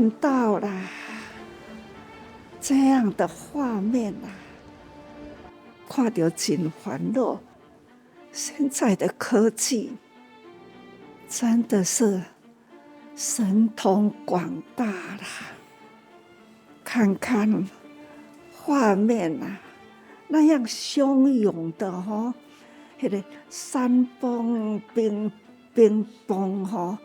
看到了这样的画面啊，看到真烦恼。现在的科技真的是神通广大啦！看看画面啊，那样汹涌的那个山崩冰崩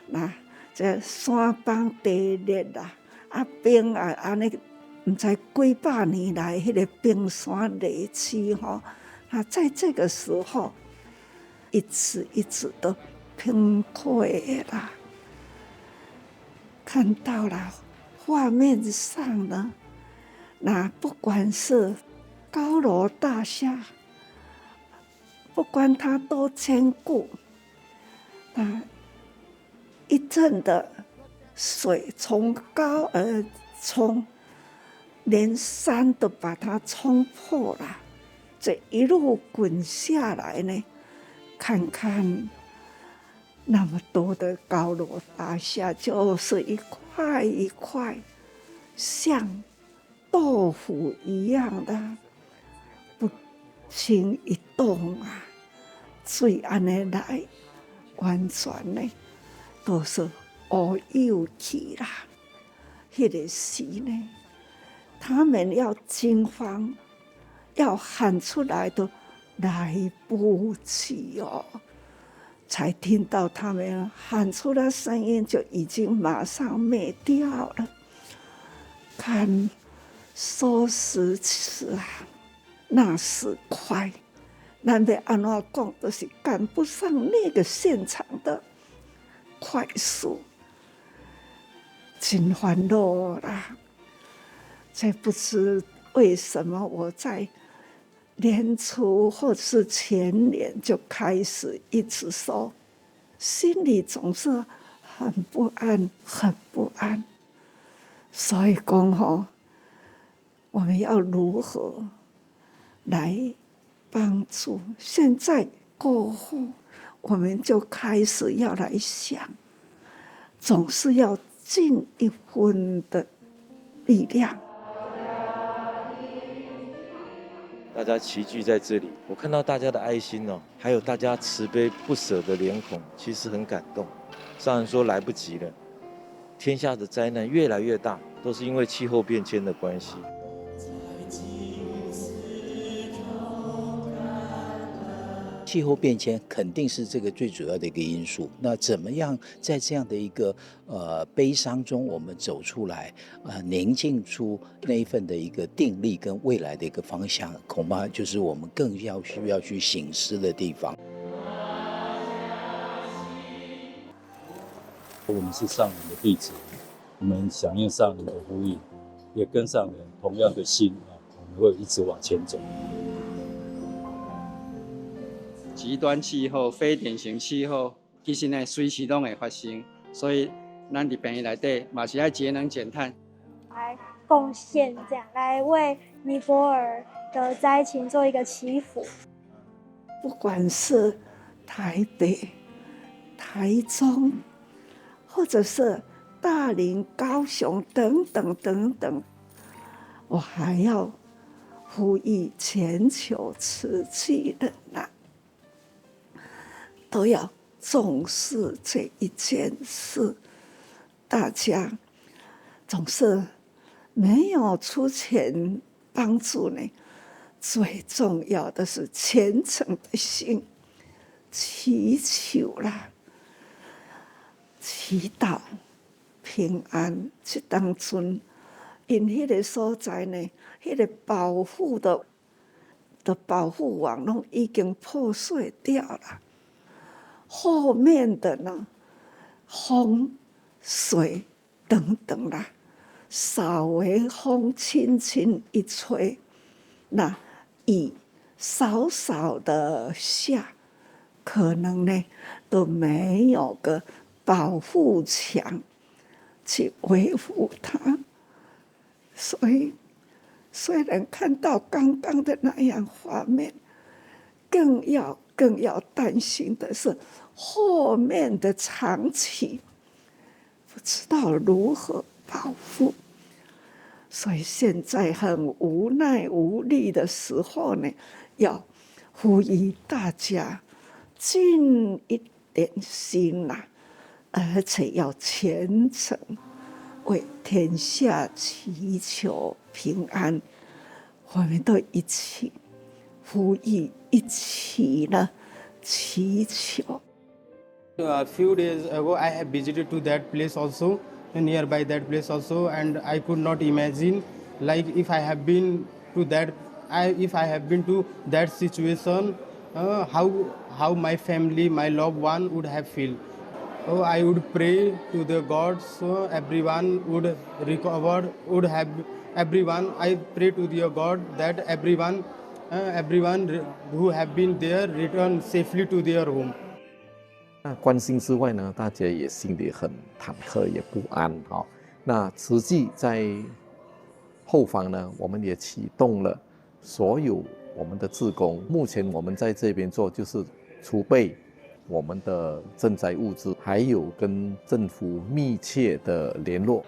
那这山崩地裂啦，冰啊安尼，不知几百年来那个冰山累积那在这个时候，一次一次的崩溃啦。看到了画面上呢，那不管是高楼大厦，不管它多坚固，那一阵的水从高而冲，连山都把它冲破了。这一路滚下来呢，看看那么多的高楼大厦，就是一块一块像豆腐一样的不轻一动啊，水安尼来，完全呢都是乌有去啦。那个时呢，他们要惊慌，要喊出来都来不及哦。才听到他们喊出的声音，就已经马上灭掉了。看，说时迟啊，那时快，咱要安怎讲，都是赶不上那个现场的快速，真烦恼啦！这不知为什么我在年初或是前年就开始一直说，心里总是很不安，很不安。所以讲我们要如何来帮助？现在过后，我们就开始要来想，总是要尽一分的力量。大家齐聚在这里，我看到大家的爱心还有大家慈悲不舍的脸孔，其实很感动。上人说来不及了，天下的灾难越来越大，都是因为气候变迁的关系。气候变迁肯定是这个最主要的一个因素。那怎么样在这样的一个悲伤中，我们走出来，宁静出那一份的一个定力跟未来的一个方向，恐怕就是我们更需要去省思的地方。我们是上人的弟子，我们响应上人的呼吁，也跟上人同样的心我们会一直往前走。极端气候、非典型气候，其实呢随时都会发生，所以咱伫病院内底嘛是要节能减碳，来贡献这样，来为尼泊尔的灾情做一个祈福。不管是台北、台中，或者是大林、高雄等等等等，我还要呼吁全球慈济人都要重视这一件事。大家总是没有出钱帮助呢，最重要的是虔诚的心，祈求啦，祈祷平安。这当中，因迄个所在呢，迄个保护的保护网拢已经破碎掉了。后面的呢，风、水等等啦，稍微风轻轻一吹，那雨少少的下，可能呢都没有个保护墙去维护它。所以，虽然看到刚刚的那样画面，更要担心的是后面的长期，不知道如何保护。所以现在很无奈无力的时候呢，要呼吁大家尽一点心啦，而且要虔诚为天下祈求平安。我们都一起呼吁，一起呢祈求。A few days ago, I have visited to that place also, nearby that place also, and I could not imagine, like if I have been to that, if I have been to that situation, how my family, my loved one would have feel. Oh, I would pray to the God so everyone would recover, would have everyone. I pray to the God that everyone who have been there return safely to their home. 那关心之外呢，大家也心里很忐忑，也不安哈。那实际在后方呢，我们也启动了所有我们的志工。目前我们在这边做就是储备我们的赈灾物资，还有跟政府密切的联络。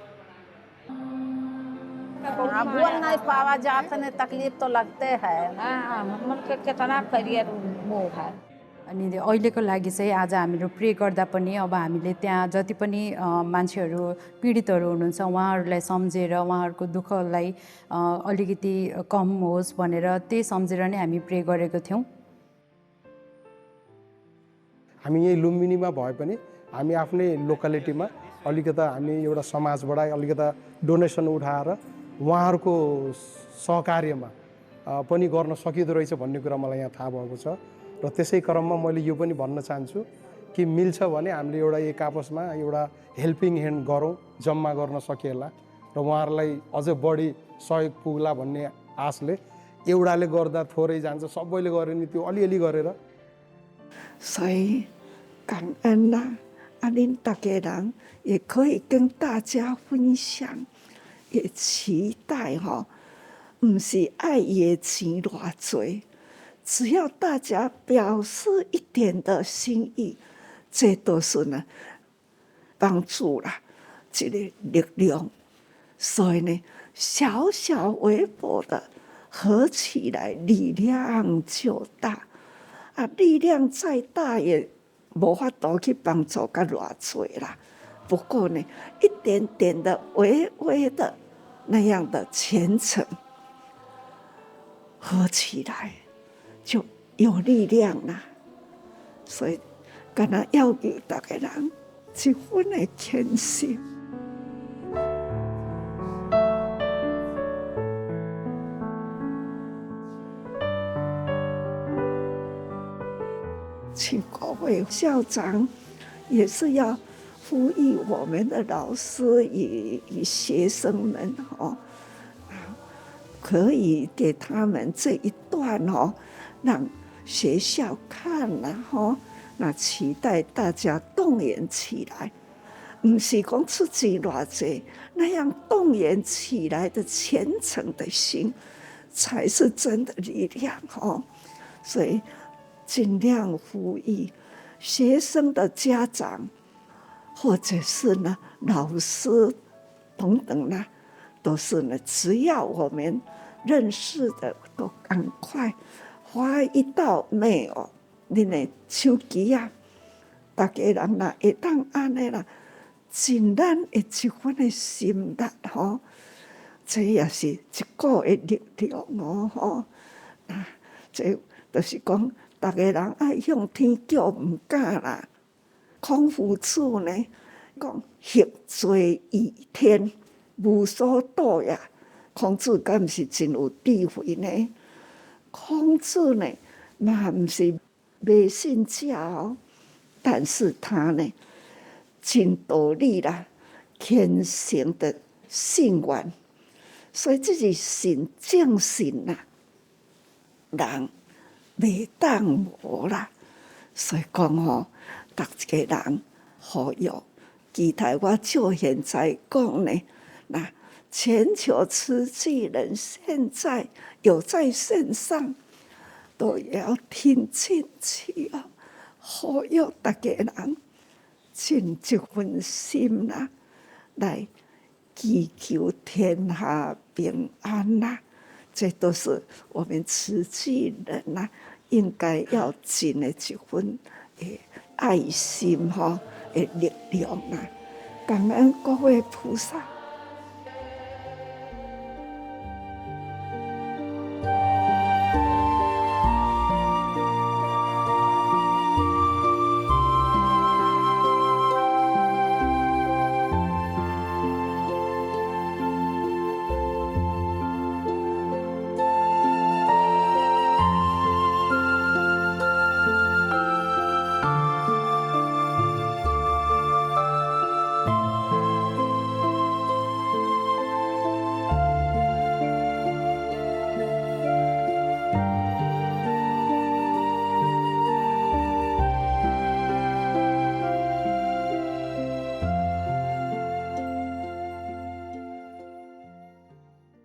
बुआ नहीं पावा जाता नहीं तकलीफ तो लगते हैं मन के कितना करियर वो है अनि अहिलेको लागि चाहिँ आज हामीहरू प्रे गर्दा पनि अब हामीले त्यहाँ जति पनि मान्छेहरू पीडितहरू हुनुहुन्छ उहाँहरूलाई सम्झेर उहाँहरूको दुःखलाई अलिकति कम होस् भनेर त्यही सम्झेर नै हामी प्रे गरेको थियौँ। हामी यही लुम्बिनीमा भए पनि हामी आफ्नै लोकालिटीमा अलिकता हामी एउटा समाजबाट अलिकता डोनेसन उठाएर उहाँहरूको सहकार्यमा पनि गर्न सकिँदो रहेछ भन्ने कुरा मलाई यहाँ थाहा भएको छ र त्यसै क्रममा मैले यो पनि भन्न चाहन्छु कि मिल्छ भने हामीले एउटा एक आपसमा एउटा हेल्पिङ ह्यान्ड गरौँ, जम्मा गर्न सकिएला र उहाँहरूलाई अझ बढी सहयोग पुग्ला भन्ने आशले एउटाले गर्दा थोरै जान्छ, सबैले गरे नि त्यो अलिअलि गरेर 所以感恩啦，恁大家人也可以跟大家分享，也期待不是爱也钱偌济，只要大家表示一点的心意，这都是呢帮助啦，一个力量。所以呢，小小微薄的合起来，力量就大。力量再大也无法度去帮助到偌济啦。不过呢，一点点的、微微的那样的虔诚，合起来就有力量啦。所以，敢若要求大家人一分的虔诚。请各位校长也是要呼吁我们的老师与学生们可以给他们这一段让学校看了那期待大家动员起来，不是讲出钱偌济，那样动员起来的虔诚的心，才是真的力量所以尽量呼吁学生的家长，或者是呢老师等等啦，都是呢，只要我们认识的，都赶快发一道 mail， 恁的手机啊，大家人啦会当安尼啦，尽咱的一份的心力这也是一个的力量这就是讲。大家人爱向天叫，唔敢啦。孔夫子呢讲：“合罪于天，无所度呀。”孔子敢唔是真有智慧呢？孔子呢，嘛唔是迷信家但是他呢，真道理啦，虔诚的信愿，所以这是信正信啦，人。袂当无啦，所以讲逐一个人好友，期待我就现在讲呢，那全球慈济人现在有在线上，都要听进去好友大家人尽一份心啦，来祈求天下平安呐、这都是我们慈济人呐、应该要尽的一份爱心的力量啊！感恩各位菩萨。